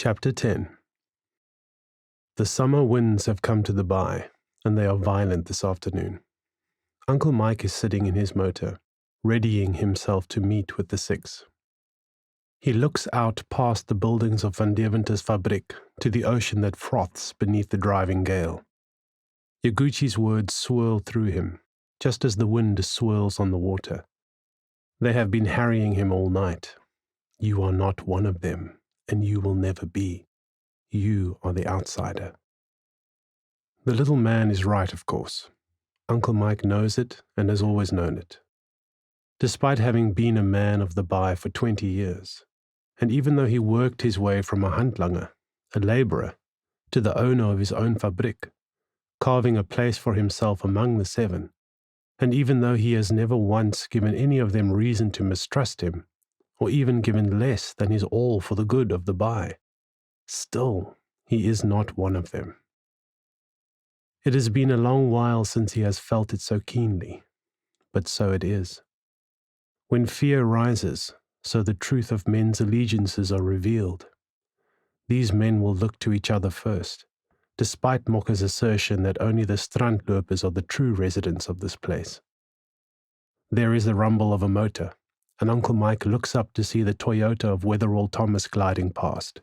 Chapter 10. The summer winds have come to the bay, and they are violent this afternoon. Uncle Mike is sitting in his motor, readying himself to meet with the six. He looks out past the buildings of Van Deventer's fabriek to the ocean that froths beneath the driving gale. Yaguchi's words swirl through him, just as the wind swirls on the water. They have been harrying him all night. You are not one of them, and you will never be. You are the outsider. The little man is right, of course. Uncle Mike knows it and has always known it. Despite having been a man of the bay for 20 years, and even though he worked his way from a handlanger, a labourer, to the owner of his own fabriek, carving a place for himself among the seven, and even though he has never once given any of them reason to mistrust him, or even given less than his all for the good of the bay, still he is not one of them. It has been a long while since he has felt it so keenly, but so it is. When fear rises, so the truth of men's allegiances are revealed. These men will look to each other first, despite Mokka's assertion that only the strandlopers are the true residents of this place. There is the rumble of a motor, and Uncle Mike looks up to see the Toyota of Weatherall Thomas gliding past.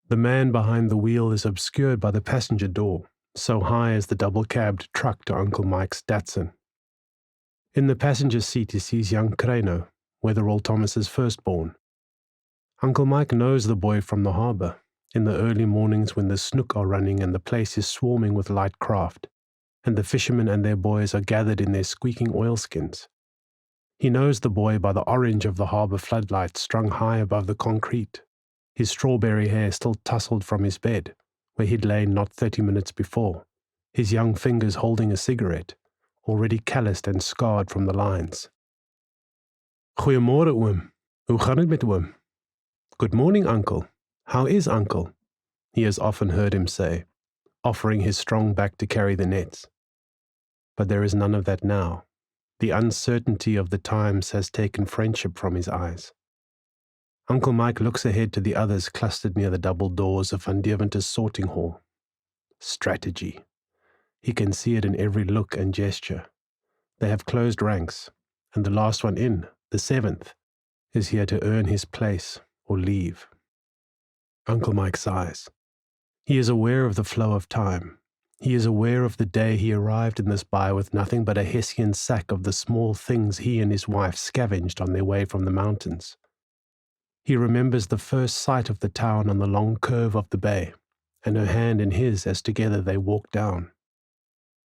The man behind the wheel is obscured by the passenger door, so high is the double-cabbed truck to Uncle Mike's Datsun. In the passenger seat he sees young Kreno, Weatherall Thomas's firstborn. Uncle Mike knows the boy from the harbour, in the early mornings when the snook are running and the place is swarming with light craft, and the fishermen and their boys are gathered in their squeaking oilskins. He knows the boy by the orange of the harbour floodlights strung high above the concrete, his strawberry hair still tousled from his bed, where he'd lain not 30 minutes before, his young fingers holding a cigarette, already calloused and scarred from the lines. Goeiemôre, oom. Hoe gaan het met oom? Good morning, uncle. How is uncle? He has often heard him say, offering his strong back to carry the nets. But there is none of that now. The uncertainty of the times has taken friendship from his eyes. Uncle Mike looks ahead to the others clustered near the double doors of Van Deventer's sorting hall. Strategy. He can see it in every look and gesture. They have closed ranks, and the last one in, the seventh, is here to earn his place or leave. Uncle Mike sighs. He is aware of the flow of time. He is aware of the day he arrived in this bay with nothing but a Hessian sack of the small things he and his wife scavenged on their way from the mountains. He remembers the first sight of the town on the long curve of the bay, and her hand in his as together they walk down.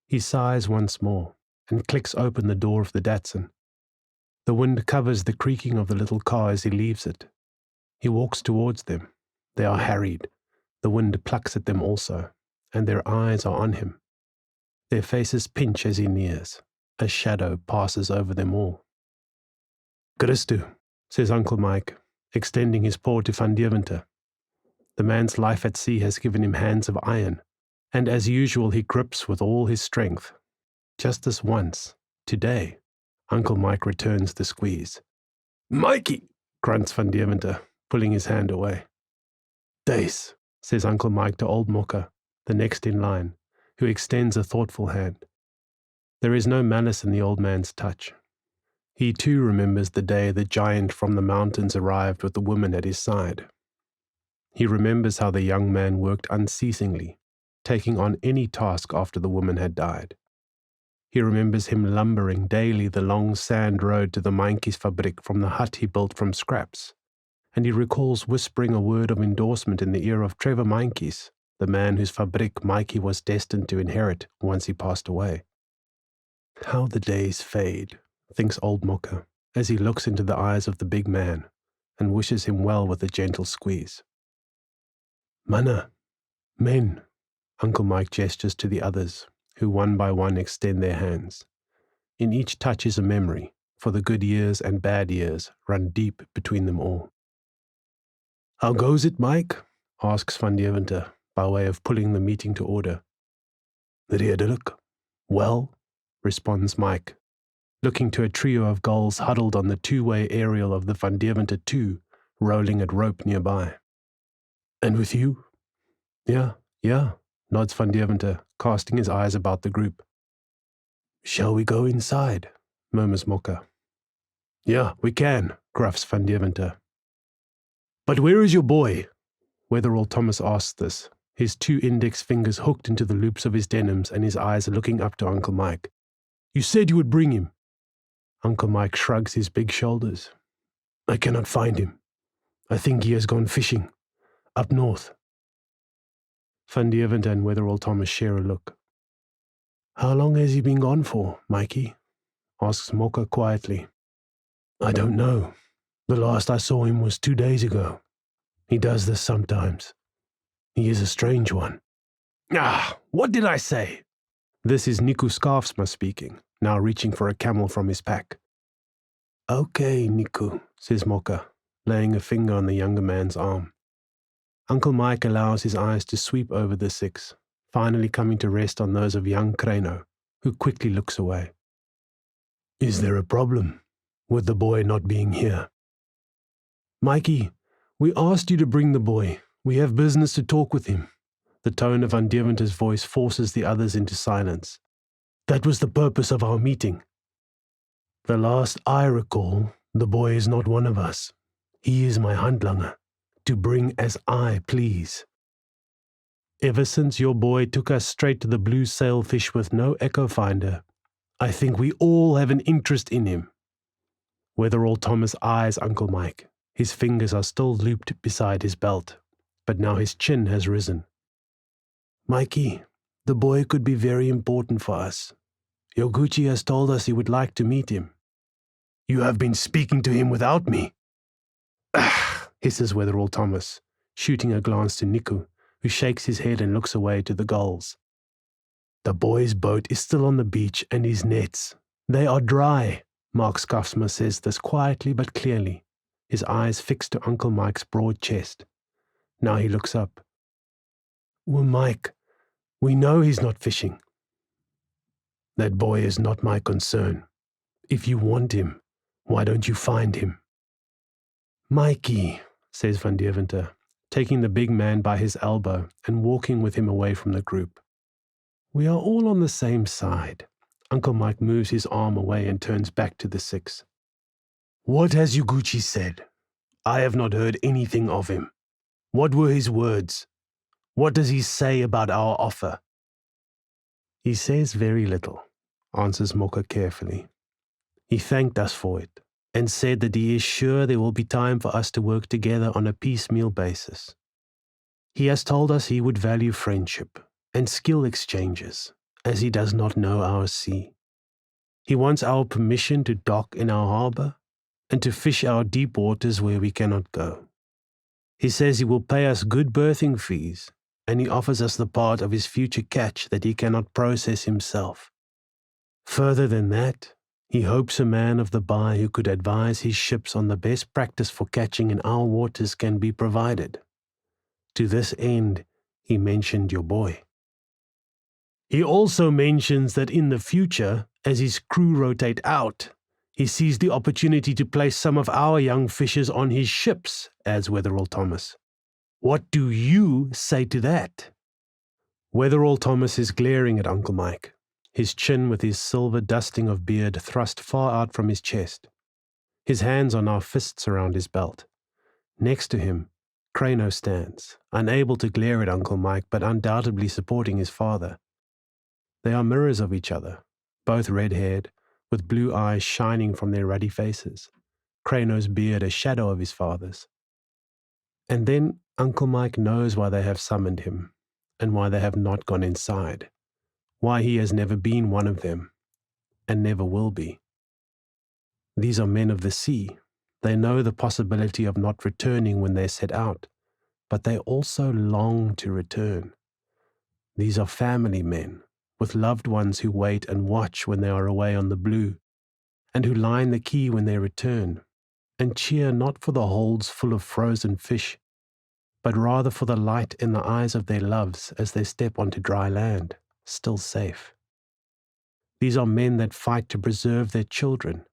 He sighs once more, and clicks open the door of the Datsun. The wind covers the creaking of the little car as he leaves it. He walks towards them. They are harried. The wind plucks at them also, and their eyes are on him. Their faces pinch as he nears. A shadow passes over them all. Christu, says Uncle Mike, extending his paw to Van Deventer. The man's life at sea has given him hands of iron, and as usual he grips with all his strength. Just this once, today, Uncle Mike returns the squeeze. Mikey, grunts Van Deventer, pulling his hand away. Dace, says Uncle Mike to old Mokka, the next in line, who extends a thoughtful hand. There is no malice in the old man's touch. He too remembers the day the giant from the mountains arrived with the woman at his side. He remembers how the young man worked unceasingly, taking on any task after the woman had died. He remembers him lumbering daily the long sand road to the Maintjies fabriek from the hut he built from scraps, and he recalls whispering a word of endorsement in the ear of Trevor Maintjies, the man whose fabriek Mikey was destined to inherit once he passed away. How the days fade, thinks old Mokka, as he looks into the eyes of the big man and wishes him well with a gentle squeeze. Mana, men, Uncle Mike gestures to the others, who one by one extend their hands. In each touch is a memory, for the good years and bad years run deep between them all. How goes it, Mike? Asks Van Deventer, by way of pulling the meeting to order. Redelijk. Well, responds Mike, looking to a trio of gulls huddled on the two-way aerial of the Van Deventer 2, rolling at rope nearby. And with you? Yeah, nods Van Deventer, casting his eyes about the group. Shall we go inside? Murmurs Mocha. Yeah, we can, gruffs Van Deventer. But where is your boy? Wetherall Thomas asks this, his 2 index fingers hooked into the loops of his denims and his eyes looking up to Uncle Mike. You said you would bring him. Uncle Mike shrugs his big shoulders. I cannot find him. I think he has gone fishing. Up north. Van Deventer and Wetherall Thomas share a look. How long has he been gone for, Mikey? Asks Mocha quietly. I don't know. The last I saw him was 2 days ago. He does this sometimes. He is a strange one. What did I say? This is Niku Scarfsma speaking, now reaching for a camel from his pack. Okay, Niku, says Mocha, laying a finger on the younger man's arm. Uncle Mike allows his eyes to sweep over the 6, finally coming to rest on those of young Kreno, who quickly looks away. Is there a problem with the boy not being here? Mikey, we asked you to bring the boy. We have business to talk with him. The tone of Van Deventer's voice forces the others into silence. That was the purpose of our meeting. The last I recall, the boy is not one of us. He is my handlanger, to bring as I please. Ever since your boy took us straight to the blue sailfish with no echo finder, I think we all have an interest in him. Wetherall Thomas eyes Uncle Mike. His fingers are still looped beside his belt, but now his chin has risen. Mikey, the boy could be very important for us. Yoguchi has told us he would like to meet him. You have been speaking to him without me. Hisses Wetherall Thomas, shooting a glance to Niku, who shakes his head and looks away to the gulls. The boy's boat is still on the beach and his nets. They are dry. Mark Scarfsma says this quietly but clearly, his eyes fixed to Uncle Mike's broad chest. Now he looks up. Well, Mike, we know he's not fishing. That boy is not my concern. If you want him, why don't you find him? Mikey, says Van Deventer, taking the big man by his elbow and walking with him away from the group. We are all on the same side. Uncle Mike moves his arm away and turns back to the 6. What has Yoguchi said? I have not heard anything of him. What were his words? What does he say about our offer? He says very little, answers Mocha carefully. He thanked us for it and said that he is sure there will be time for us to work together on a piecemeal basis. He has told us he would value friendship and skill exchanges, as he does not know our sea. He wants our permission to dock in our harbor and to fish our deep waters where we cannot go. He says he will pay us good berthing fees, and he offers us the part of his future catch that he cannot process himself. Further than that, he hopes a man of the Bai who could advise his ships on the best practice for catching in our waters can be provided. To this end, he mentioned your boy. He also mentions that in the future, as his crew rotate out, he sees the opportunity to place some of our young fishers on his ships, adds Wetherall Thomas. What do you say to that? Wetherall Thomas is glaring at Uncle Mike, his chin with his silver dusting of beard thrust far out from his chest. His hands are now fists around his belt. Next to him, Kreno stands, unable to glare at Uncle Mike but undoubtedly supporting his father. They are mirrors of each other, both red-haired, with blue eyes shining from their ruddy faces, Kreno's beard a shadow of his father's. And then Uncle Mike knows why they have summoned him, and why they have not gone inside, why he has never been one of them, and never will be. These are men of the sea. They know the possibility of not returning when they set out, but they also long to return. These are family men, with loved ones who wait and watch when they are away on the blue, and who line the quay when they return, and cheer not for the holds full of frozen fish, but rather for the light in the eyes of their loves as they step onto dry land, still safe. These are men that fight to preserve their children.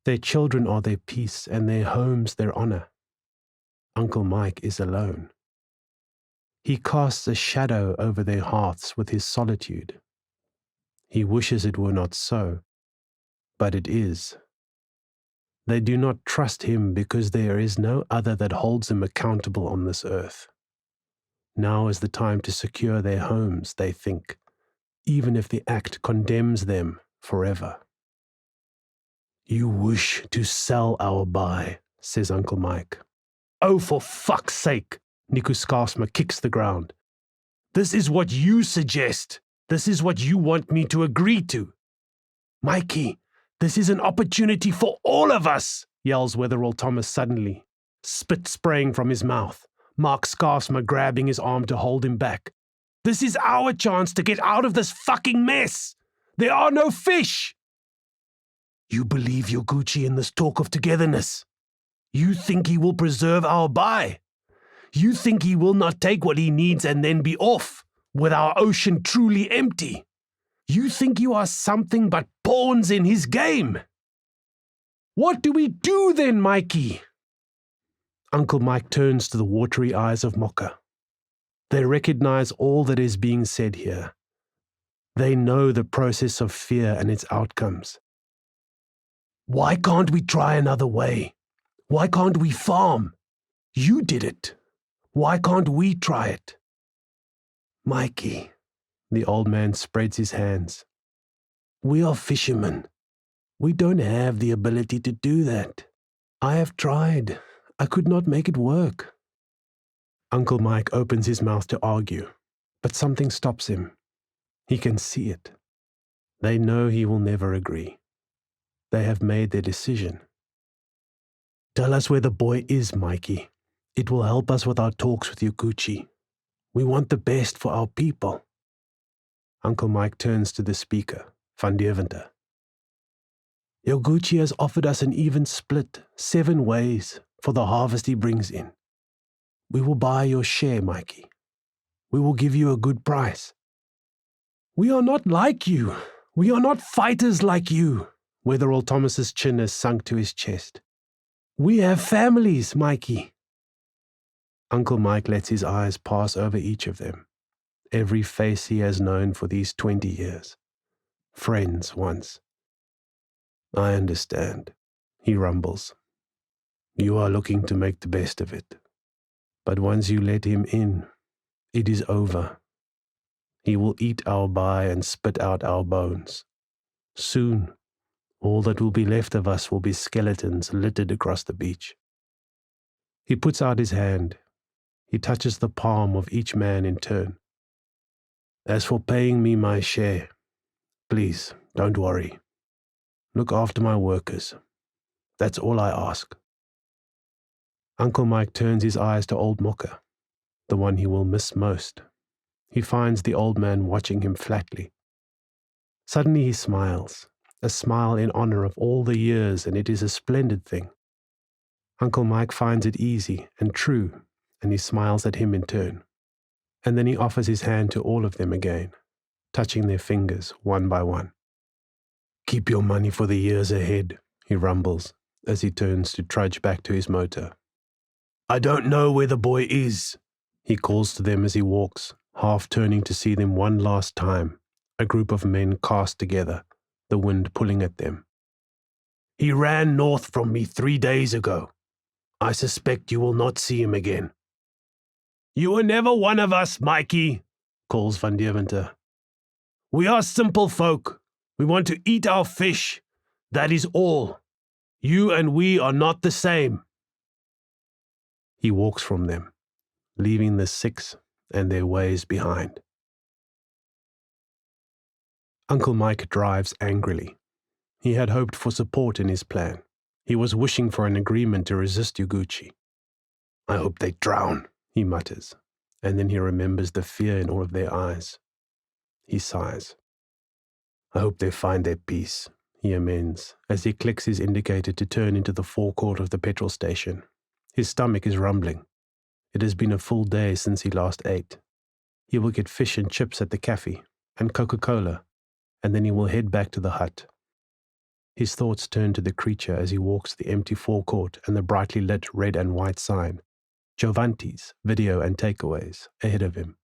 Their children are their peace, and their homes their honor. Uncle Mike is alone. He casts a shadow over their hearts with his solitude. He wishes it were not so, but it is. They do not trust him because there is no other that holds them accountable on this earth. Now is the time to secure their homes, they think, even if the act condemns them forever. "You wish to sell our buy," says Uncle Mike. "Oh, for fuck's sake!" Niku Skarsma kicks the ground. "This is what you suggest. This is what you want me to agree to." "Mikey, this is an opportunity for all of us," yells Wetherell Thomas suddenly, spit spraying from his mouth, Mark Skarsma grabbing his arm to hold him back. "This is our chance to get out of this fucking mess. There are no fish." "You believe Yoguchi in this talk of togetherness. You think he will preserve our buy. You think he will not take what he needs and then be off, with our ocean truly empty. You think you are something but pawns in his game. What do we do then, Mikey?" Uncle Mike turns to the watery eyes of Mocha. They recognize all that is being said here. They know the process of fear and its outcomes. "Why can't we try another way? Why can't we farm? You did it. Why can't we try it?" "Mikey," the old man spreads his hands. "We are fishermen. We don't have the ability to do that. I have tried. I could not make it work." Uncle Mike opens his mouth to argue, but something stops him. He can see it. They know he will never agree. They have made their decision. "Tell us where the boy is, Mikey. It will help us with our talks with Yoguchi. We want the best for our people." Uncle Mike turns to the speaker, Van Deventer. "Yoguchi has offered us an even split, 7 ways, for the harvest he brings in. We will buy your share, Mikey. We will give you a good price." "We are not like you. We are not fighters like you." Wetherell Thomas's chin has sunk to his chest. "We have families, Mikey." Uncle Mike lets his eyes pass over each of them, every face he has known for these 20 years. Friends once. "I understand," he rumbles. "You are looking to make the best of it. But once you let him in, it is over. He will eat our buy and spit out our bones. Soon, all that will be left of us will be skeletons littered across the beach." He puts out his hand. He touches the palm of each man in turn. "As for paying me my share, please, don't worry. Look after my workers. That's all I ask." Uncle Mike turns his eyes to old Mocha, the one he will miss most. He finds the old man watching him flatly. Suddenly he smiles, a smile in honor of all the years, and it is a splendid thing. Uncle Mike finds it easy and true, and he smiles at him in turn. And then he offers his hand to all of them again, touching their fingers one by one. "Keep your money for the years ahead," he rumbles, as he turns to trudge back to his motor. "I don't know where the boy is," he calls to them as he walks, half turning to see them one last time, a group of men cast together, the wind pulling at them. "He ran north from me 3 days ago. I suspect you will not see him again." "You were never one of us, Mikey," calls Van Deventer. "We are simple folk. We want to eat our fish. That is all. You and we are not the same." He walks from them, leaving the 6 and their ways behind. Uncle Mike drives angrily. He had hoped for support in his plan. He was wishing for an agreement to resist Yoguchi. "I hope they drown," he mutters, and then he remembers the fear in all of their eyes. He sighs. "I hope they find their peace," he amends, as he clicks his indicator to turn into the forecourt of the petrol station. His stomach is rumbling. It has been a full day since he last ate. He will get fish and chips at the cafe, and Coca-Cola, and then he will head back to the hut. His thoughts turn to the creature as he walks the empty forecourt and the brightly lit red and white sign, Giovanti's video and takeaways ahead of him.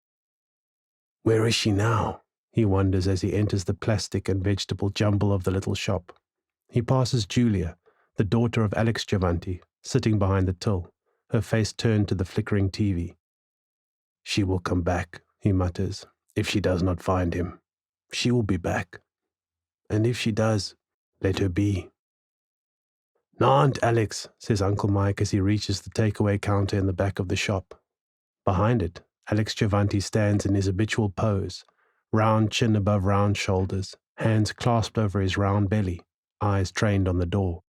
Where is she now? He wonders as he enters the plastic and vegetable jumble of the little shop. He passes Julia, the daughter of Alex Giovanti, sitting behind the till, her face turned to the flickering TV. She will come back, he mutters, if she does not find him. She will be back. And if she does, let her be. Nant, Alex, says Uncle Mike as he reaches the takeaway counter in the back of the shop. Behind it, Alex Giovanti stands in his habitual pose, round chin above round shoulders, hands clasped over his round belly, eyes trained on the door.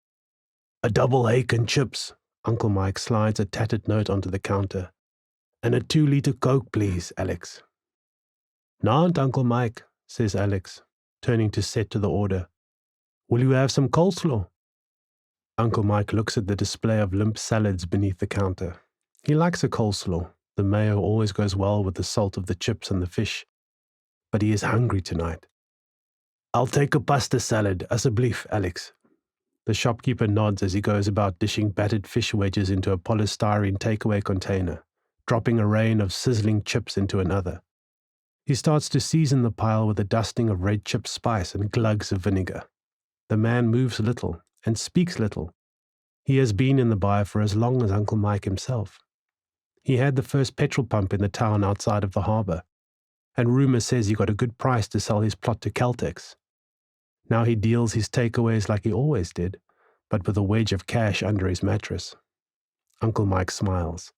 A double hake and chips. Uncle Mike slides a tattered note onto the counter. And a 2-liter Coke, please, Alex. Nant, Uncle Mike, says Alex, turning to set to the order. Will you have some coleslaw? Uncle Mike looks at the display of limp salads beneath the counter. He likes a coleslaw. The mayo always goes well with the salt of the chips and the fish. But he is hungry tonight. I'll take a pasta salad, asseblief, Alex. The shopkeeper nods as he goes about dishing battered fish wedges into a polystyrene takeaway container, dropping a rain of sizzling chips into another. He starts to season the pile with a dusting of red chip spice and glugs of vinegar. The man moves little and speaks little. He has been in the bar for as long as Uncle Mike himself. He had the first petrol pump in the town outside of the harbour, and rumour says he got a good price to sell his plot to Caltex. Now he deals his takeaways like he always did, but with a wedge of cash under his mattress. Uncle Mike smiles.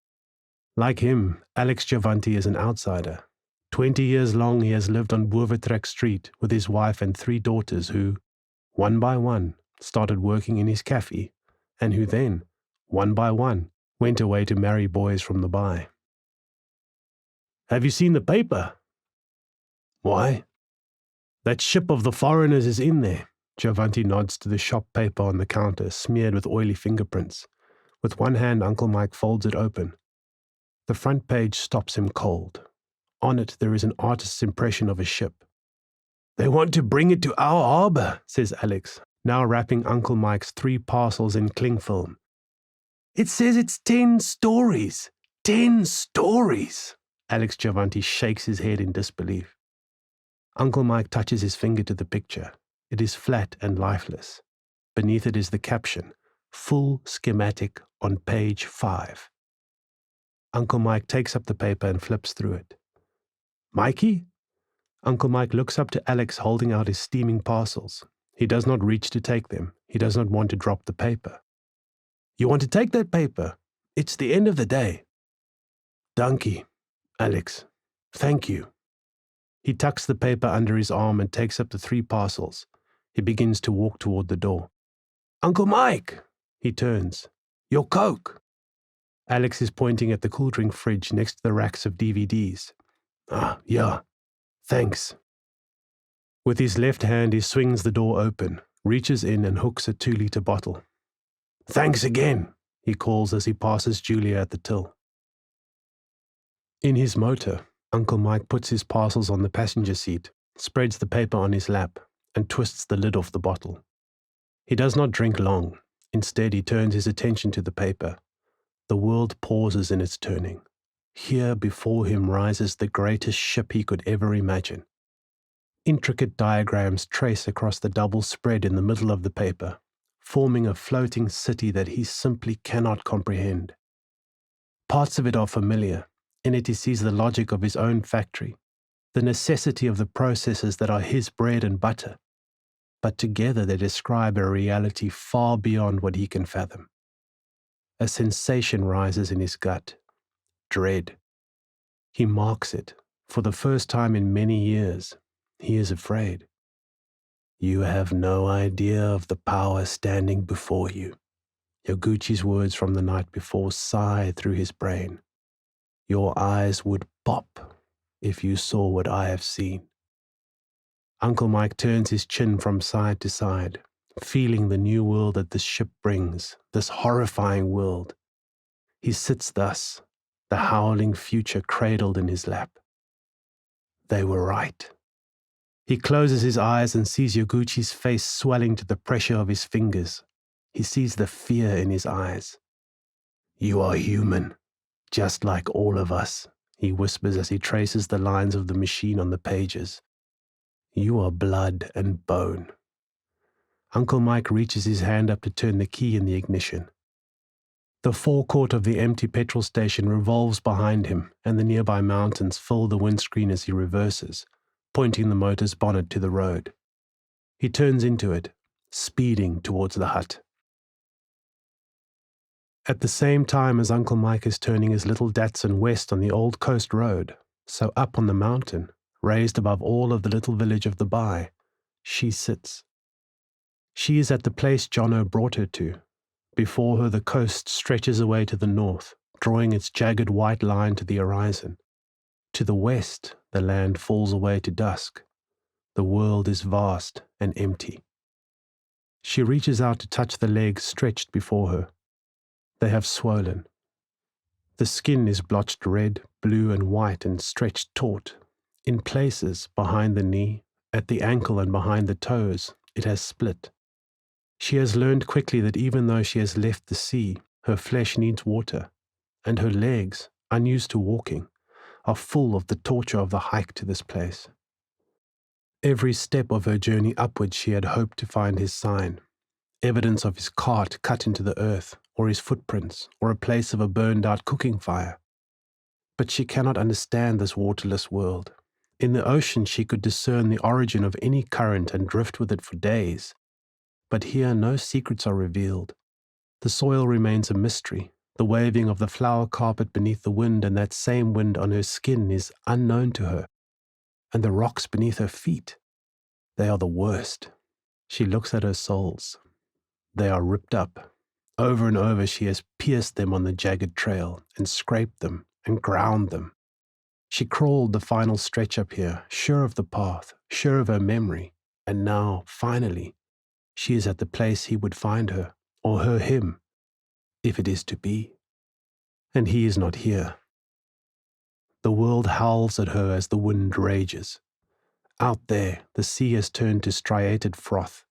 Like him, Alex Giovanti is an outsider. 20 years long he has lived on Boervertrek Street with his wife and 3 daughters who, one by one, started working in his cafe, and who then, one by one, went away to marry boys from the by. Have you seen the paper? Why? That ship of the foreigners is in there. Giovanti nods to the shop paper on the counter, smeared with oily fingerprints. With one hand, Uncle Mike folds it open. The front page stops him cold. On it, there is an artist's impression of a ship. They want to bring it to our harbour, says Alex, now wrapping Uncle Mike's 3 parcels in cling film. It says it's 10 stories. 10 stories. Alex Giovanti shakes his head in disbelief. Uncle Mike touches his finger to the picture. It is flat and lifeless. Beneath it is the caption, full schematic on page 5. Uncle Mike takes up the paper and flips through it. Mikey? Uncle Mike looks up to Alex holding out his steaming parcels. He does not reach to take them. He does not want to drop the paper. You want to take that paper? It's the end of the day. Dankie, Alex. Thank you. He tucks the paper under his arm and takes up the 3 parcels. He begins to walk toward the door. Uncle Mike! He turns. Your Coke! Alex is pointing at the cool drink fridge next to the racks of DVDs. Ah, yeah. Thanks. With his left hand, he swings the door open, reaches in and hooks a 2-liter bottle. Thanks again, he calls as he passes Julia at the till. In his motor, Uncle Mike puts his parcels on the passenger seat, spreads the paper on his lap, and twists the lid off the bottle. He does not drink long. Instead, he turns his attention to the paper. The world pauses in its turning. Here before him rises the greatest ship he could ever imagine. Intricate diagrams trace across the double spread in the middle of the paper, forming a floating city that he simply cannot comprehend. Parts of it are familiar. In it he sees the logic of his own factory, the necessity of the processes that are his bread and butter. But together they describe a reality far beyond what he can fathom. A sensation rises in his gut. Dread. He marks it. For the first time in many years, he is afraid. You have no idea of the power standing before you. Yoguchi's words from the night before sigh through his brain. Your eyes would pop if you saw what I have seen. Uncle Mike turns his chin from side to side, feeling the new world that this ship brings, this horrifying world. He sits thus, the howling future cradled in his lap. They were right. He closes his eyes and sees Yoguchi's face swelling to the pressure of his fingers. He sees the fear in his eyes. You are human, just like all of us," he whispers as he traces the lines of the machine on the pages. "You are blood and bone." Uncle Mike reaches his hand up to turn the key in the ignition. The forecourt of the empty petrol station revolves behind him, and the nearby mountains fill the windscreen as he reverses, pointing the motor's bonnet to the road. He turns into it, speeding towards the hut. At the same time as Uncle Mike is turning his little Datsun west on the old coast road, so up on the mountain, raised above all of the little village of the Bay, she sits. She is at the place Jono brought her to. Before her the coast stretches away to the north, drawing its jagged white line to the horizon. To the west the land falls away to dusk. The world is vast and empty. She reaches out to touch the legs stretched before her. They have swollen. The skin is blotched red, blue, and white and stretched taut. In places, behind the knee, at the ankle and behind the toes, it has split. She has learned quickly that even though she has left the sea, her flesh needs water, and her legs, unused to walking, are full of the torture of the hike to this place. Every step of her journey upwards she had hoped to find his sign, evidence of his cart cut into the earth, or his footprints, or a place of a burned-out cooking fire. But she cannot understand this waterless world. In the ocean she could discern the origin of any current and drift with it for days. But here no secrets are revealed. The soil remains a mystery. The waving of the flower carpet beneath the wind and that same wind on her skin is unknown to her. And the rocks beneath her feet, they are the worst. She looks at her soles. They are ripped up. Over and over she has pierced them on the jagged trail and scraped them and ground them. She crawled the final stretch up here, sure of the path, sure of her memory, and now, finally, she is at the place he would find her, or her him, if it is to be. And he is not here. The world howls at her as the wind rages. Out there, the sea has turned to striated froth.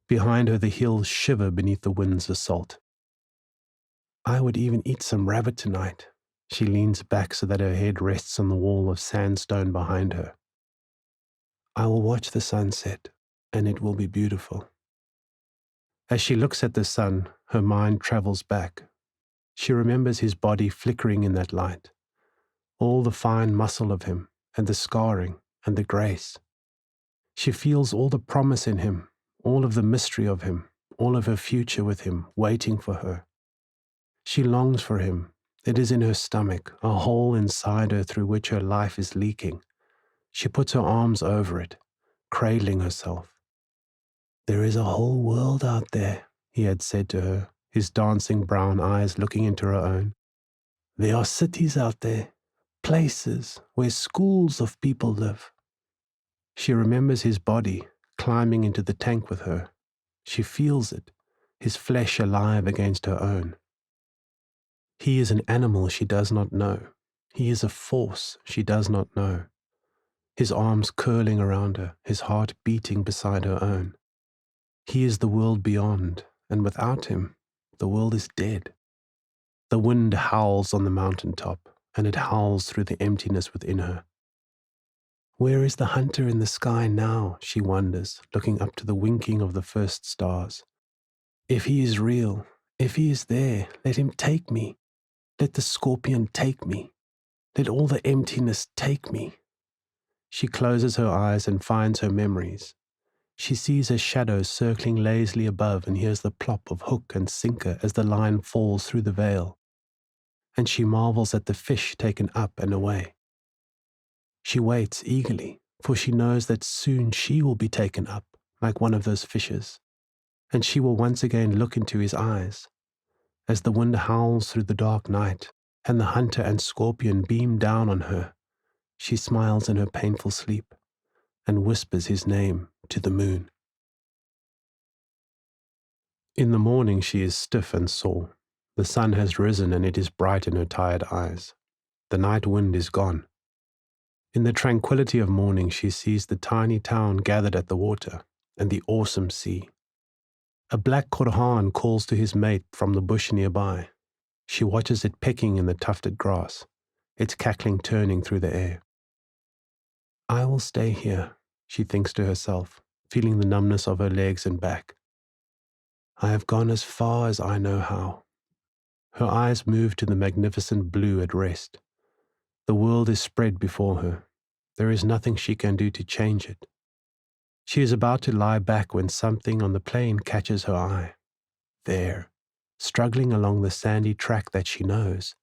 Behind her the hills shiver beneath the wind's assault. I would even eat some rabbit tonight. She leans back so that her head rests on the wall of sandstone behind her. I will watch the sunset, and it will be beautiful. As she looks at the sun, her mind travels back. She remembers his body flickering in that light, all the fine muscle of him, and the scarring, and the grace. She feels all the promise in him, all of the mystery of him, all of her future with him, waiting for her. She longs for him. It is in her stomach, a hole inside her through which her life is leaking. She puts her arms over it, cradling herself. There is a whole world out there, he had said to her, his dancing brown eyes looking into her own. There are cities out there, places where schools of people live. She remembers his body climbing into the tank with her. She feels it, his flesh alive against her own. He is an animal she does not know. He is a force she does not know. His arms curling around her, his heart beating beside her own. He is the world beyond, and without him, the world is dead. The wind howls on the mountaintop, and it howls through the emptiness within her. Where is the hunter in the sky now, she wonders, looking up to the winking of the first stars. If he is real, if he is there, let him take me. Let the scorpion take me. Let all the emptiness take me. She closes her eyes and finds her memories. She sees her shadow circling lazily above and hears the plop of hook and sinker as the line falls through the veil. And she marvels at the fish taken up and away. She waits eagerly, for she knows that soon she will be taken up, like one of those fishes, and she will once again look into his eyes. As the wind howls through the dark night, and the hunter and scorpion beam down on her, she smiles in her painful sleep, and whispers his name to the moon. In the morning she is stiff and sore. The sun has risen and it is bright in her tired eyes. The night wind is gone. In the tranquility of morning she sees the tiny town gathered at the water, and the awesome sea. A black korhaan calls to his mate from the bush nearby. She watches it pecking in the tufted grass, its cackling turning through the air. I will stay here, she thinks to herself, feeling the numbness of her legs and back. I have gone as far as I know how. Her eyes move to the magnificent blue at rest. The world is spread before her. There is nothing she can do to change it. She is about to lie back when something on the plain catches her eye. There, struggling along the sandy track that she knows,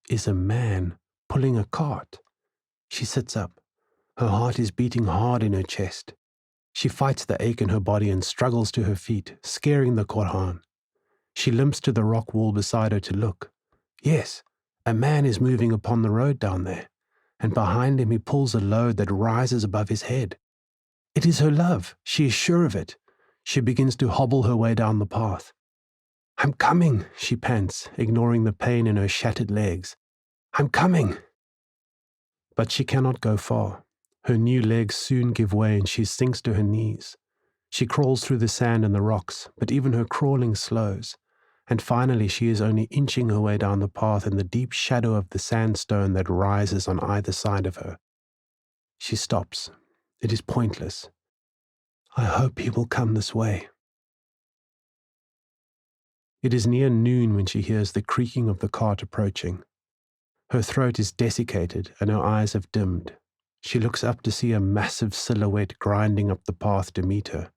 is a man pulling a cart. She sits up. Her heart is beating hard in her chest. She fights the ache in her body and struggles to her feet, scaring the Korhan. She limps to the rock wall beside her to look. Yes, a man is moving upon the road down there, and behind him he pulls a load that rises above his head. It is her love. She is sure of it. She begins to hobble her way down the path. I'm coming, she pants, ignoring the pain in her shattered legs. I'm coming. But she cannot go far. Her new legs soon give way and she sinks to her knees. She crawls through the sand and the rocks, but even her crawling slows, and finally she is only inching her way down the path in the deep shadow of the sandstone that rises on either side of her. She stops. It is pointless. I hope he will come this way. It is near noon when she hears the creaking of the cart approaching. Her throat is desiccated and her eyes have dimmed. She looks up to see a massive silhouette grinding up the path to meet her.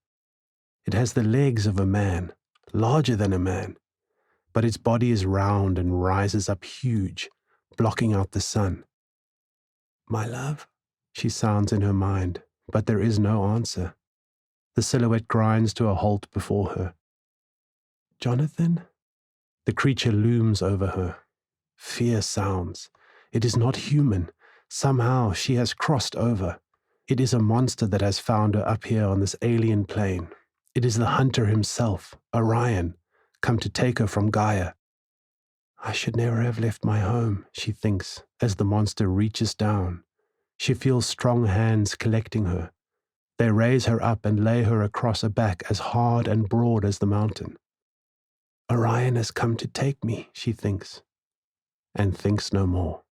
It has the legs of a man, larger than a man, but its body is round and rises up huge, blocking out the sun. My love, she sounds in her mind, but there is no answer. The silhouette grinds to a halt before her. Jonathan? The creature looms over her. Fear sounds. It is not human. Somehow she has crossed over. It is a monster that has found her up here on this alien plane. It is the hunter himself, Orion, come to take her from Gaia. I should never have left my home, she thinks, as the monster reaches down. She feels strong hands collecting her. They raise her up and lay her across a back as hard and broad as the mountain. Orion has come to take me, she thinks, and thinks no more.